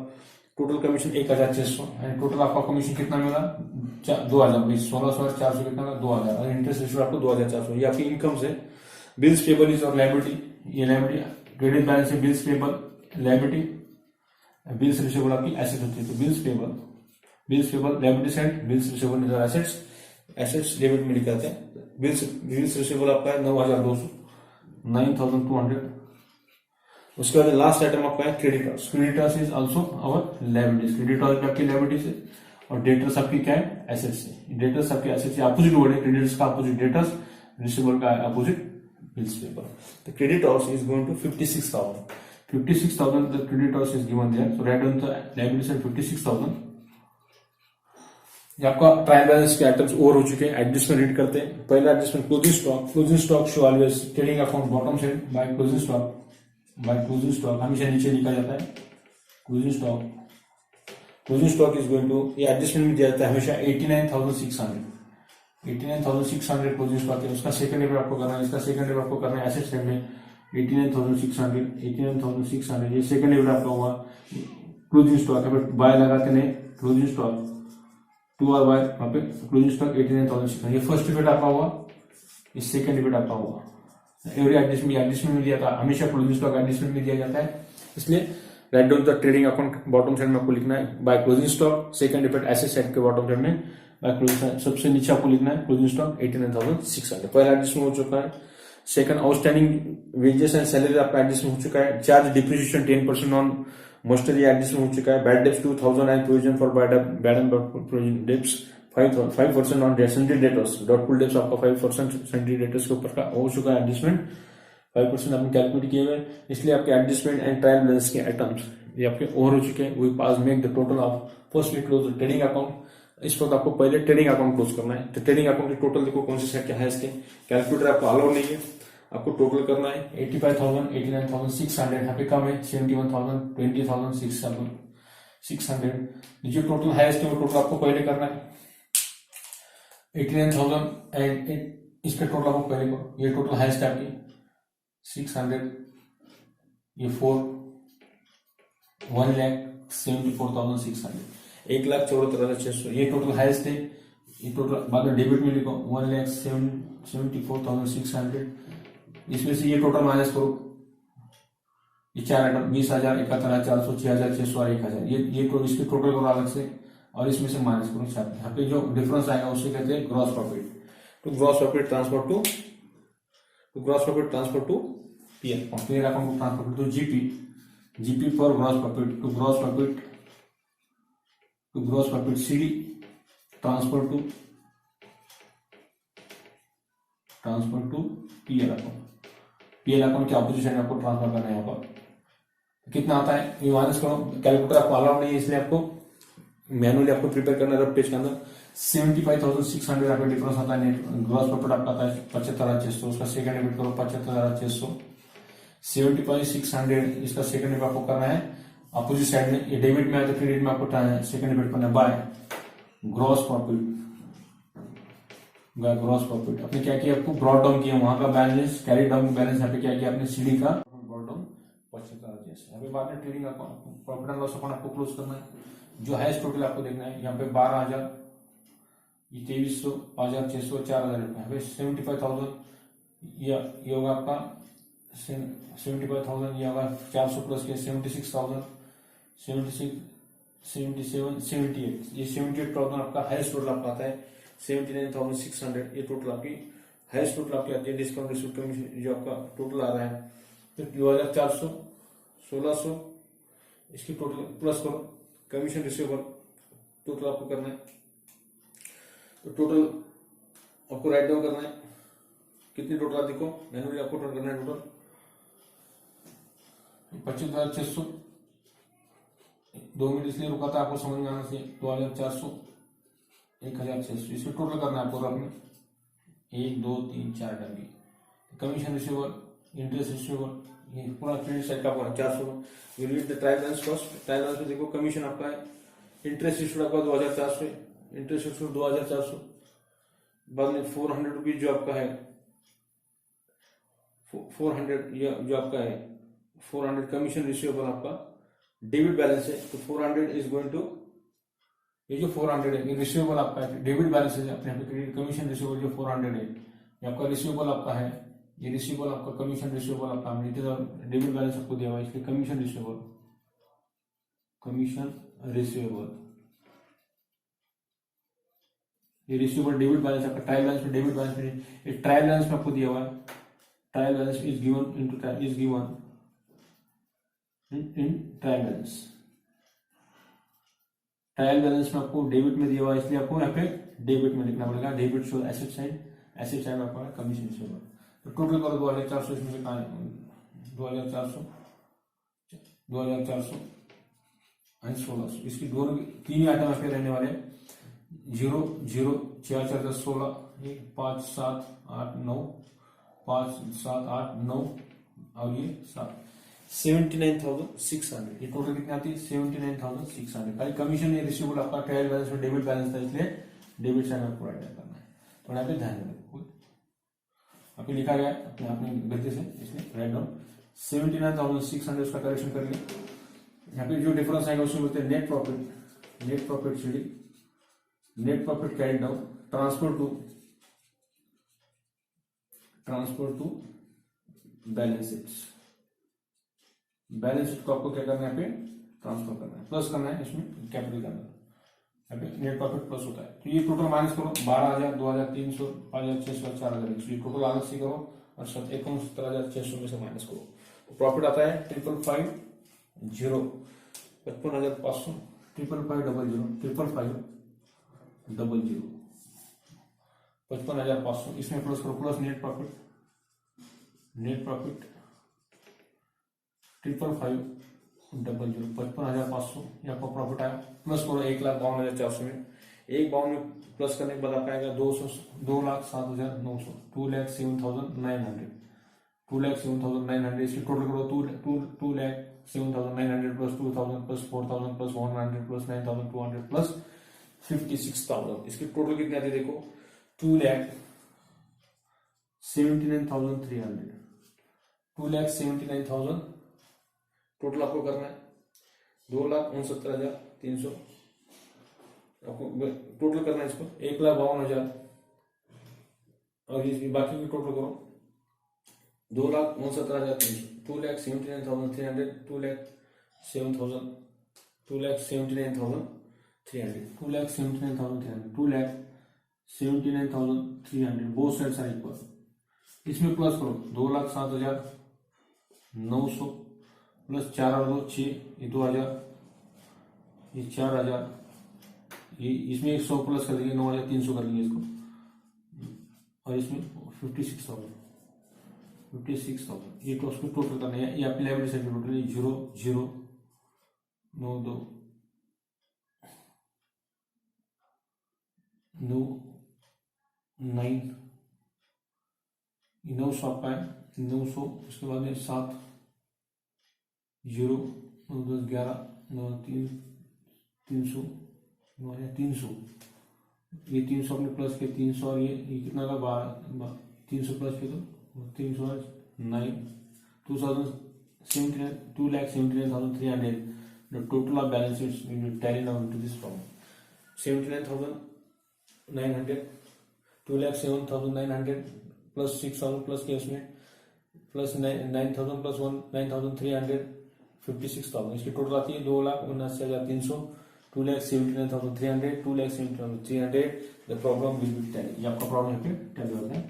टोटल कमीशन 1,600 एंड टोटल आपका कमीशन कितना मिला 2,000, 16,400 कितना मिला 2,000, और इंटरेस्ट रिसीव्ड आपको 2,400, ये आपकी इनकम से। बिल्स पेबल इज और लायबिलिटी, ये लायबिलिटी क्रेडिट बैलेंस है, bills payable liability, bills receivable आपकी एसेट होती है, तो bills payable liability side, bills receivable is assets debit में लिखे जाते हैं। बिल्स रिसीवेबल आपका है 9,200। उसके बाद लास्ट आइटम आपका है creditors, creditors is also our liabilities, creditors आपकी लायबिलिटीज है और डेटर्स आपकी क्या है एसेट्स है, डेटर्स आपके एसेट्स अपोजिट वर्ड है, क्रेडिटर्स का अपोजिट डेटर्स, रिसीवेबल का opposite bills paper. The creditors is going to 56,000. 56,000 the creditors is given there. So write down the liabilities at 56,000. ये आपका ट्रायल बैलेंस के आइटम्स ओवर हो चुके हैं. एडजस्टमेंट रीड करते हैं. पहला adjustment closing stock. Closing stock show always trading account bottom side by closing stock. By closing stock हमेशा नीचे लिखा जाता है. Closing stock. Closing stock is going to, ये एडजस्टमेंट में दिया जाता है हमेशा 89,600. 89,600 क्लोजिंग स्टॉक है. उसका सेकंड डेबिट आपको करना है. इसका सेकंड डेबिट आपको करना है एसेट साइड में 89,600. 89,600 ये सेकंड डेबिट आपका हुआ. क्लोजिंग स्टॉक है बट बाय लगाते नहीं. क्लोजिंग स्टॉक 2 और बाय वहां पे क्लोजिंग स्टॉक 89,600. ये फर्स्ट डेबिट आपका हुआ. ये सेकंड डेबिट आपका हुआ. एवरी एडजस्टमेंट में दिया था. हमेशा क्लोजिंग स्टॉक एडजस्टमेंट में दिया जाता है. इसलिए right down the trading account bottom side में आपको लिखना है bye closing stock. Second debit asset side के बॉटम साइड में बाय क्लोजिंग. सबसे नीचे आपको लिखना है क्लोजिंग स्टॉक 89,600. पहला एडजस्टमेंट हो चुका है. Second outstanding wages and salary आपका एडजस्टमेंट हो चुका है. Charge depreciation 10% on machinery adjustment हो चुका है. Bad debts 2,000 and provision for bad and provision debts 5% on sundry debtors. Doubtful debts आपका 5% सैंडरी डेटर्स के ऊपर का हो चुका है एडजस्टमेंट. 5% आपने कैलकुलेट किए हुए. इसलिए आपके एडजस्टमेंट एंड ट्रायल बैलेंस के आइटम्स ये आपके ओवर हो चुके हैं. We pass make the total of first we close the trading account. इस वक्त आपको पहले ट्रेडिंग अकाउंट क्लोज करना है. तो ट्रेडिंग अकाउंट की टोटल देखो कौन सी सेट क्या है. इसके कैलकुलेटर आपको अलाउ नहीं है. आपको टोटल करना है 85,000, 89,600. यहाँ पे कम है 71,000, 20,600. जो टोटल है इसके वो टोटल आपको पहले करना है 89,000 एंड इसके टोटल आपको पहले करो. ये टोटल है इसका आपकी 600. ये 1,74,600. 1,74,600 ये टोटल हाईएस्ट है. ये टोटल बाद में डेबिट में लिखो 1,74,600. इसमें से ये टोटल माइनस करो. ये चार आइटम 20,000, 71,400, 6,600 और 1,000. ये तो इसके टोटल करो अलग से और इसमें से माइनस करो. यहाँ पे जो डिफरेंस आएगा उससे कहते हैं ग्रॉस प्रॉफिट. तो gross profit transfer to PL account को transfer to GP for gross profit to gross profit CD transfer to PL account. PL account के ऑपोजिशन में आपको ट्रांसफर करना है. यहाँ पर कितना आता है ये माइनस करो. कैलकुलेटर आपको अलाउ नहीं है इसलिए आपको मैनुअली आपको प्रिपेयर करना है रफ पेज के अंदर. 75,600 आपका डिफरेंस आता है. ग्रॉस प्रॉफिट आपका आता है 75,600. उसका सेकंड डेबिट करो 75,600. 75,600 इसका सेकंड डेबिट आपको करना है अपोजिट साइड में. ये डेबिट में आया तो क्रेडिट में आपको सेकंड डेबिट करना है बाय ग्रॉस प्रॉफिट. आपने क्या किया, आपको ब्रॉड डाउन किया वहां का बैलेंस, कैरी डाउन बैलेंस. यहाँ पे क्या किया आपने सीडी का ब्रॉड डाउन 75,000. यहाँ पे बाद में trading account profit and loss account आपको क्लोज करना है. जो है टोटल आपको देखना है. यहाँ पे 12,000, ये 2300, 5,600, 4,000 रुपए. यहाँ पे 75,000 ये होगा आपका 75,000. ये होगा 400 प्लस के 76,000, 76, 77, 78. ये 78,000 आपका हाईएस्ट टोटल आपका आता है. 79,600 ये टोटल आपकी हाईएस्ट टोटल आपकी आती है. डिस्काउंट रिसीव कमीशन जो आपका टोटल आ रहा है तो 2,400, 1,600 इसकी टोटल प्लस करो. कमीशन रिसीवेबल टोटल आपको करना है. तो टोटल आपको राइट डाउन करना है कितनी टोटल देखो मैनुअली आपको टोटल करना है. टोटल 25,600. 2 मिनट इसलिए रुका था आपको समझ में आना चाहिए. 2,400, 1,600 इसको टोटल करना है आपको. आपने 1, 2, 3, 4 डाली. कमीशन रिसीवेबल, इंटरेस्ट रिसीवेबल, ये पूरा क्रेडिट साइड का पूरा 400. Will read the trial balance first. Trial balance में देखो कमीशन आपका है. इंटरेस्ट रिसीव आपका 2,400. Interest receive 2,400. बाद में 400 रुपीज जो आपका है 400 ये जो आपका है 400 कमीशन रिसीवेबल आपका डेबिट बैलेंस है. तो 400 इज गोइंग टू ये जो 400 है ये रिसीवेबल आपका है. डेबिट बैलेंस है अपने क्रेडिट कमीशन रिसीवेबल जो 400 है ये आपका रिसीवेबल आपका है. ये रिसीवेबल आपका कमीशन रिसीवेबल आपका डेबिट बैलेंस आपको दिया हुआ है इसलिए कमीशन रिसीवेबल ये रिसीवेबल डेबिट बैलेंस आपका. ट्रायल बैलेंस में डेबिट बैलेंस में ये ट्रायल बैलेंस में आपको दिया हुआ है. Trial balance is given in trial balance. Trial balance में आपको डेबिट में दिया हुआ है इसलिए आपको यहाँ पे डेबिट में लिखना पड़ेगा. डेबिट शो एसेट साइड में आपका कमीशन रिसीवेबल. तो तो टोटल करो 2400, इसमें से कहाँ 2400, 2400 और 1600, इसकी दोनों तीन ही आइटम पे रहने वाले 0 0 4 4 10 16, 5 7 8 9, 5 7 8 9 और ये 7, 79,600। ये टोटल कितनी आती है 79,600। खाली कमीशन ये रिसीवेबल आपका ट्रायल बैलेंस में डेबिट बैलेंस था, इसलिए डेबिट साइन आपको राइट करना है। तो यहाँ पे ध्यान रखो, आपको लिखा गया है अपने आपने गलती से, इसलिए राइट डाउन 79,600 उसका करेक्शन करिए। यहाँ पे जो डिफरेंस आएगा उसमें बोलते हैं net profit, net profit CD, net profit carry down, transfer to balance sheet. Balance sheet को आपको क्या करना है, यहाँ पे ट्रांसफर करना है, प्लस करना है, इसमें कैपिटल करना है, यहाँ पे नेट प्रॉफिट प्लस होता है। तो ये टोटल माइनस करो 12,000, 2,300, 5,600, 4,000, ये टोटल अलग से करो और 69,600 में से माइनस करो। तो प्रॉफिट आता है 555,000, 55,500, 555,000, 555,000, 55,500, इसमें प्लस करो, प्लस नेट प्रॉफिट 555,000, 55,500 ये आपका प्रॉफिट आया। प्लस करो 1,52,400 में, 1,52 में प्लस करने के बाद आपका आएगा 2,07,900, 2,07,900, 2,07,900, इसकी टोटल करो 2,07,900 plus 2,000 plus 4,000 plus 100 plus 9,200 plus 56,000, इसकी टोटल कितनी आती है देखो 2,79,300, 2,79,000 टोटल आपको करना है। 2,69,300 आपको टोटल करना है, इसको 1,52,000 और इसकी बाकी की टोटल करो 2,69,300, 2,79,300, 2,79,300, 2,79,300, 2,79,300, बोथ साइड्स आर इक्वल। इसमें प्लस करो 2,07,900 प्लस 4 और 2 6, ये 2,000, ये 4,000, ये इसमें 100 प्लस कर देंगे 9,300 कर लेंगे इसको, और इसमें 56,000, ये तो उसको टोटल करना है। ये आपकी लाइब्रेरी साइड टोटल 0 0 9 2 9 9, 900 आपका है, 900, उसके बाद में 7 0 9 10 11 9 3 300 300, ये 300 अपने प्लस के 300 और ये कितना का 300 प्लस के तो 300 9 2,79,300, the total of balance sheets we will tally now into this form 79,900, 2,07,900 plus 6,000 plus के उसमें प्लस 9,000 प्लस 9,300, 56,000, इसकी टोटल आती है 2,79,300, 2,79,300, 2,79,300। The problem will be tally, ये आपका प्रॉब्लम यहाँ पे टैली होता है,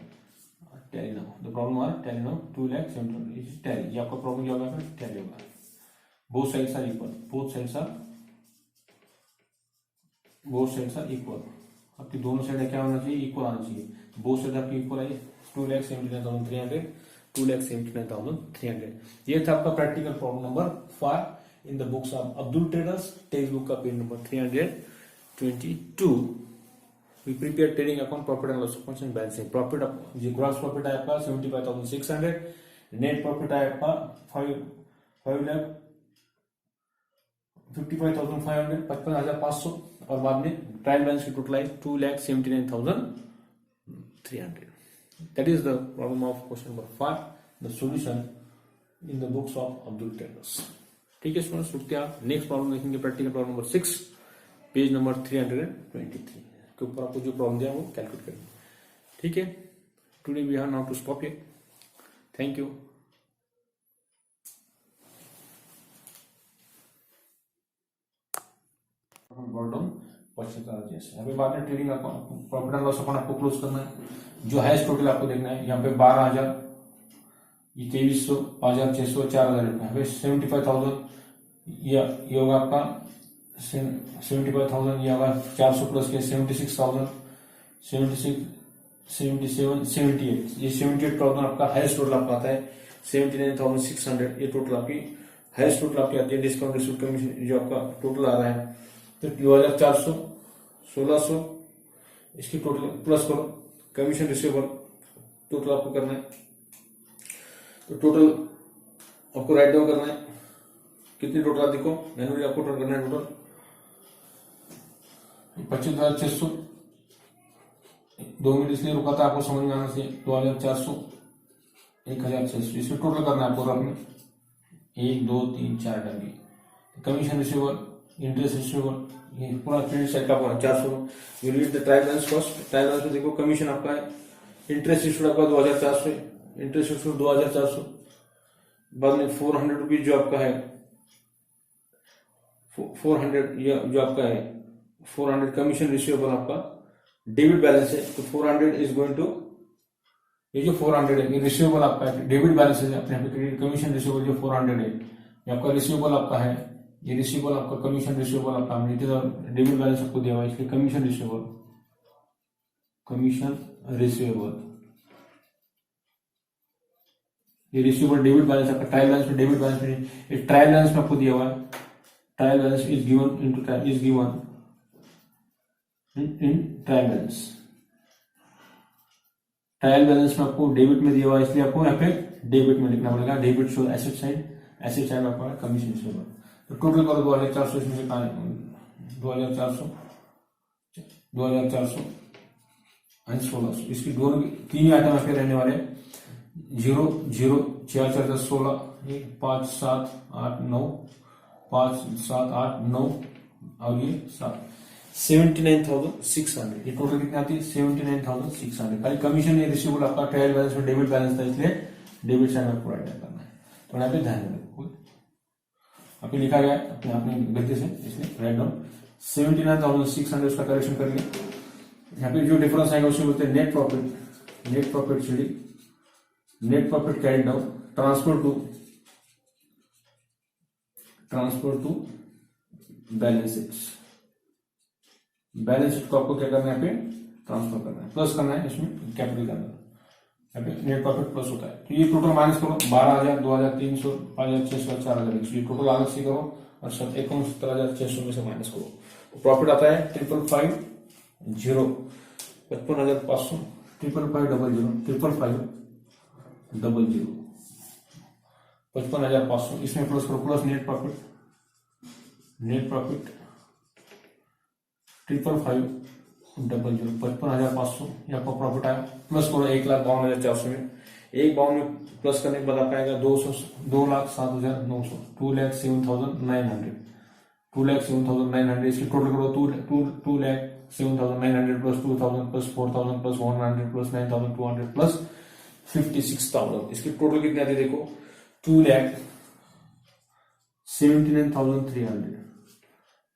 tally now the problem are tally now 2,79,000 is tally, ये आपका प्रॉब्लम क्या होगा, टैली होगा। Both sides are equal, both sides are equal, आपकी दोनों साइड क्या होना चाहिए, इक्वल आना चाहिए। बोथ साइड आपकी इक्वल आई 2,79,300, 2,79,300। ये था आपका practical problem number 5 in the books of Abdul traders, text book का page number 322। We prepare trading account, profit and loss account and balancing. Profit जी ग्रॉस प्रॉफिट है आपका 75,600, नेट प्रॉफिट है आपका 5,55,500, 55,500, और बाद में ट्रायल बैलेंस की total I 2,79,300। That is the problem of question number 5, the solution in the books of Abdul Traders। ठीक है स्टूडेंट्स, रुकते हैं आप, नेक्स्ट प्रॉब्लम देखेंगे practical problem number 6, page number 323 के ऊपर आपको जो प्रॉब्लम दिया वो कैलकुलेट करेंगे। ठीक है, today we have now to stop here, thank you. अभी बाद में trading account, profit and loss account आपको क्लोज करना है। जो हाईएस्ट टोटल आपको देखना है, यहाँ पे 12,000, ये 2,300, 5,600, 4,000 रुपये, यहाँ 75,000, ये होगा आपका 75,000, ये होगा 400 प्लस के 76,000, 77, 78, ये 78,000 आपका हाईएस्ट टोटल आपका आता है। 79,600 ये टोटल आपकी हाईएस्ट टोटल आपकी आती है डिस्काउंट रिसीव कमीशन जो आपका टोटल आ रहा है। तो 2,400, 1,600 इसकी टोटल प्लस करो कमीशन रिसीवेबल टोटल आपको करना है। तो टोटल आपको राइट डाउन करना है कितनी टोटल देखो मैनुअली आपको टोटल करना है। टोटल 25,600, 2 मिनट इसलिए रुका था आपको समझ में आना चाहिए। 2,400, 1,600 इसमें टोटल करना है आपको आपने 1 2 3 4 डंगे। कमीशन रिसीवेबल, इंटरेस्ट रिसीवेबल, ये पूरा क्रेडिट साइड का पूरा 400। You read the trial balance first. Trial balance में देखो कमीशन आपका है, इंटरेस्ट इशूड आपका 2,400, इंटरेस्ट इशूड 2,400, बाद में 400 रुपीज जो आपका है 400 जो आपका है 400 कमीशन रिसीवेबल आपका डेबिट बैलेंस है। तो 400 इज गोइंग टू, ये जो 400 है ये रिसीवेबल आपका है, डेबिट बैलेंस है अपने यहाँ पे। कमीशन रिसीवेबल जो 400 है ये आपका रिसीवेबल आपका है, ये रिसीवेबल आपका कमीशन रिसीवेबल आपका और डेबिट बैलेंस आपको दिया हुआ है, इसलिए कमीशन रिसीवेबल, कमीशन रिसीवेबल, ये रिसीवेबल डेबिट बैलेंस आपका ट्रायल बैलेंस में, डेबिट बैलेंस में, ये ट्रायल बैलेंस में आपको दिया हुआ है। Trial balance is given into trial is given in trial balance. Trial balance में आपको डेबिट में दिया हुआ है इसलिए आपको यहाँ पे डेबिट में लिखना पड़ेगा। Debit show asset side, asset side आपका कमीशन रिसीवेबल। तो टोटल करो 2,400, इसमें से 2,400, 2,400 एंड 1,600, इसकी दोनों तीन आइटम आपके रहने वाले 0 0 4 4 10 16, 5 7 8 9, 5 7 8 9 और ये 7, 79,600। ये टोटल कितनी आती है 79,600। खाली कमीशन ये रिसीवेबल आपका ट्रायल बैलेंस में डेबिट बैलेंस था इसलिए डेबिट साइड में पूरा करना है। तो यहाँ पे ध्यान रखो आपने लिखा गया अपने आपने गलती से इसलिए राइट डाउन 79,600 उसका करेक्शन कर लिया। यहाँ पे जो डिफरेंस आएगा उसे बोलते हैं net profit. Net profit CD, net profit carried down transfer to balance sheets. Balance sheet को आपको क्या करना है यहाँ पे ट्रांसफर करना है, प्लस करना है, इसमें कैपिटल करना है। नेट प्रॉफिट प्लस होता है। तो ये टोटल माइनस करो 12,000, 2,300, 5,600, 4,000। ये टोटल अलग से करो और 69,600 में से माइनस करो। तो प्रॉफिट आता है 555,000, 55,500, 555,000, 555,000, 55,500। इसमें प्लस करो, प्लस नेट प्रॉफिट 555,000, 55,500 ये आपका प्रॉफिट आया। प्लस करो 1,52,400 में, 1,52 में प्लस करने के बाद आपका आएगा 2,07,900, 2,07,900, 2,07,900। इसकी टोटल करो 2,07,900 plus 2,000 plus 4,000 plus 100 plus 9,200 plus 56,000। इसकी टोटल कितनी आती है देखो 2,79,300,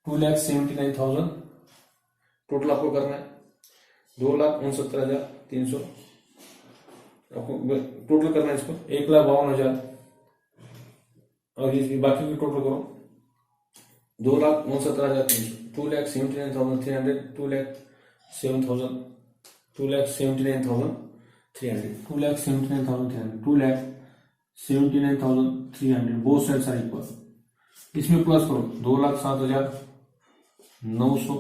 2,79,000 टोटल आपको करना है। 2,69,300 आपको टोटल करना है इसको। 1,52,000 और ये बाकी की टोटल करो 2,69,300, 2,79,300, 2,79,300, 2,79,300, 2,79,300 बोथ साइड्स आर इक्वल। इसमें प्लस करो 2,07,900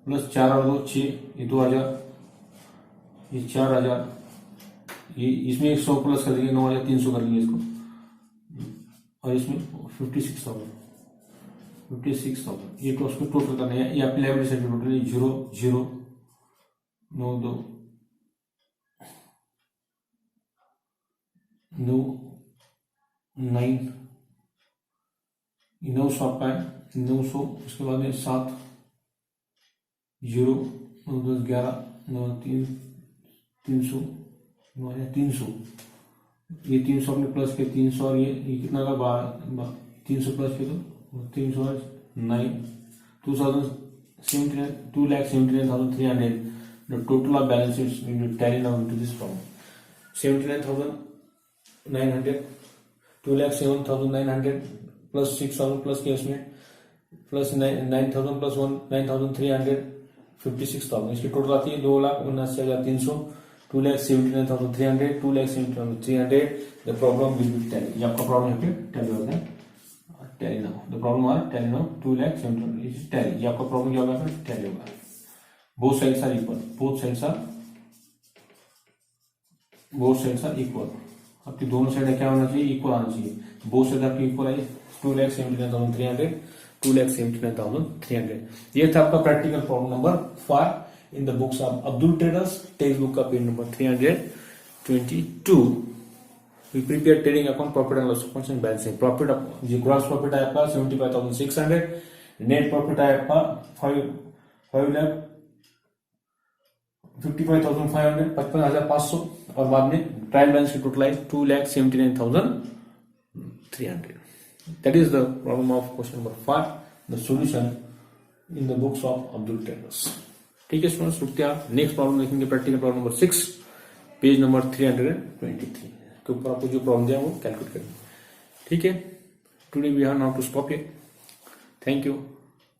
प्लस 4 और 2 6, ये 2,000, ये 4,000, ये इसमें 100 प्लस कर देंगे 9,300 कर लेंगे इसको, और इसमें 56,000 ये तो उसको टोटल करना है। ये आपकी लाइब्रेरी साइड टोटल 0 0 9 2 9 9 900 आपका है 900। इसके बाद में 7 0 9 10 11 9 3 300 300, ये 300 अपने प्लस के 300 और ये कितना का 300 प्लस के तो 300 9 2,79,300। The total of balance sheets will be tallied down to this form: 79,900, 2,07,900 plus 6,000 plus cash में प्लस 9,000 प्लस 9,300 56,000। इसकी टोटल आती है 2,79,300 2,79,300, 2,79,300. The problem will be tally. ये आपका प्रॉब्लम यहाँ पे टैली होगा, tally now. The problem are tally now 2,79,000 is tally. ये आपका प्रॉब्लम क्या होगा, फिर टैली होगा. Both sides are equal, both sides are equal. आपकी दोनों साइड क्या होना चाहिए, इक्वल आना चाहिए. बोथ साइड आपकी इक्वल आई. 2,79,300, 2,79,300. ये था आपका practical problem number 5 in the books of Abdul Traders, textbook का page number 322. We prepare trading account, profit and loss account and balancing. Profit जी gross profit है आपका 75,600, net profit है आपका 5,55,500, 55,500 और बाद में ट्रायल बैलेंस की total I 2,79,300. That is the problem of question number 5. The solution in the books of Abdul Traders. ठीक है स्टूडेंट्स, रुकते हैं. नेक्स्ट प्रॉब्लम देखेंगे, practical problem number 6, page number 323 के ऊपर आपको जो प्रॉब्लम दिया वो कैलकुलेट करेंगे. ठीक है, today we have now to stop here. Thank you.